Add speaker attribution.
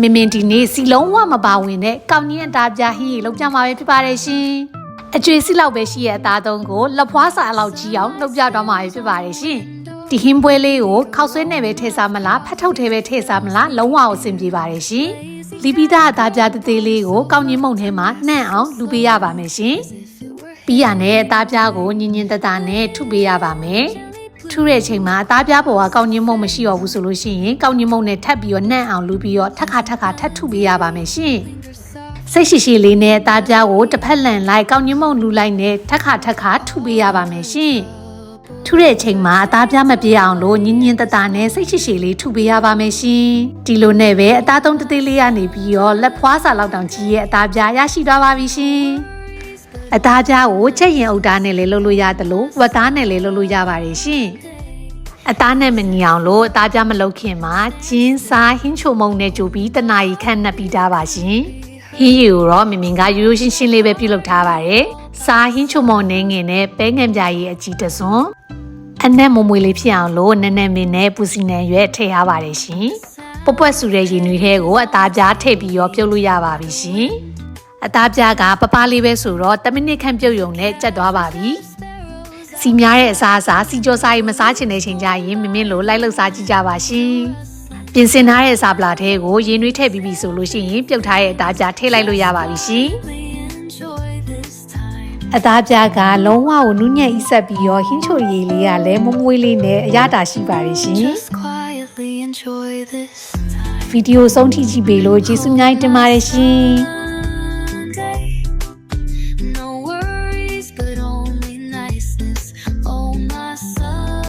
Speaker 1: မင်မင်ဒီနေ့စီလုံးဝမပါဝင်တဲ့ကောင်းကြီးအသားပြဟင်းလောက်ကြမှာပဲဖြစ်ပါတယ်ရှင်အကျွေးစီလောက်ပဲရှိရဲ့အသားသုံးကိုလက်ဖွားစာအလောက်ကြီးအောင်နှုတ်ပြတော့မှာပဲဖြစ်ပါတယ်ရှင်ဒီဟင်းပွဲလေးကိုခောက်ဆွဲနဲ့ပဲထည့်စားမလားဖတ်ထုတ်ထဲပဲထည့်စားမလားလုံးဝအဆင်ပြေပါတယ်ရှင်လီပီတာအသားပြတသေးလေးကိုကောင်းကြီးမုံထဲမှာနှံ့အောင်လူပေးရပါမယ်ရှင်ပြီးရနဲ့အသားပြကိုညင်ညင်တတနဲ့ထုပေးရပါမယ်ထူတဲ့အချိန်မှာအသားပြပေါ်ကကောင်းကြီးမုံမရှိတော့ဘူးဆိုလို့ရှိရင်ကောင်းကြီးမုံနဲ့ထပ်ပြီးတော့နှံ့အောင်လူပြီးတော့ထပ်ခါထပ်ထုပေးရပါမယ်ရှင်စိတ်ရှိလေးနဲ့အသားပြကိုတစ်ဖက်လန်လိုက်ကောင်းကြီးမုံလူလိုက်နဲ့ထပ်ခါထုပေးရပါမယ်ရှင်ထူတဲ့အချိန်မှာအသားပြမပြေအောင်လို့ညင်ညင်တတနဲ့စိတ်ရှိလေးထုပေးရပါမယ်ရှင်ဒီလိုနဲ့ပဲအသားသုံးတသေးလေးကနေပြီးတော့လက်ဖွားစာလောက်တောင်ကြီးရဲ့အသားပြရရှိသွားပါပြီရှင်အသားပြကိုချက်ရင်အုပ်သားနဲ့လည်းလုပ်လို့ရတယ်လို့ဝက်သားနဲ့လည်းလုပ်လို့ရပါတယ်ရှင်အသားနဲ့မညီအောင်လို့အသားပြမလုပ်ခင်မှာကျင်းစားဟင်းချိုမုံနဲ့ကြိုပြီးတနာရီခန့်နှပ်ပြီးသားပါရှင်ဟင်းရီကိုတော့မင်မင်ကရိုးရှင်းလေးပဲပြုလုပ်ထားပါတယ်စားဟင်းချိုမုံနဲ့ငင်နဲ့ပဲငံပြာရည်အကြီးတစွန်းအနက်မွမွေလေးဖြစ်အောင်လို့နည်းနည်းမင်းနဲ့ပူစီနံရွက်ထည့်ရပါတယ်ရှင်ပွက်ဆူတဲ့ရည်နွေးထဲကိုအသားပြထည့်ပြီးရောပြုတ်လို့ရပါပြီရှင်အသားပြကပပလေးပဲဆိုတော့10မိနစ်ခန့်ပြုတ်ရုံနဲ့ကျက်သွားပါပြီစီများတဲ့အစားစီကြောစားရင်မစားချင်တဲ့ချိန်ကျရင်မင်းလိုလိုက်လှုပ်စားကြည့်ကြပါရှင်ပြင်ဆင်ထားတဲ့စားပလာထဲကိုရင်းနှွေးထည့်ပြီးပြီဆိုလို့ရှိရင်ပြုတ်ထားတဲ့အသားပြထည့်လိုက်လို့ရပါပြီရှင်အသားပြကလုံးဝကိုနူးညံ့ဤဆက်ပြီးရောဟင်းချိုရည်လေးကလည်းမမွေးလေးနဲ့အရသာရှိပါတယ်ရှင်ဗီဒီယိုဆုံးထိကြည့်ပေးလို့ကျေးဇူးများတင်ပါတယ်ရှင်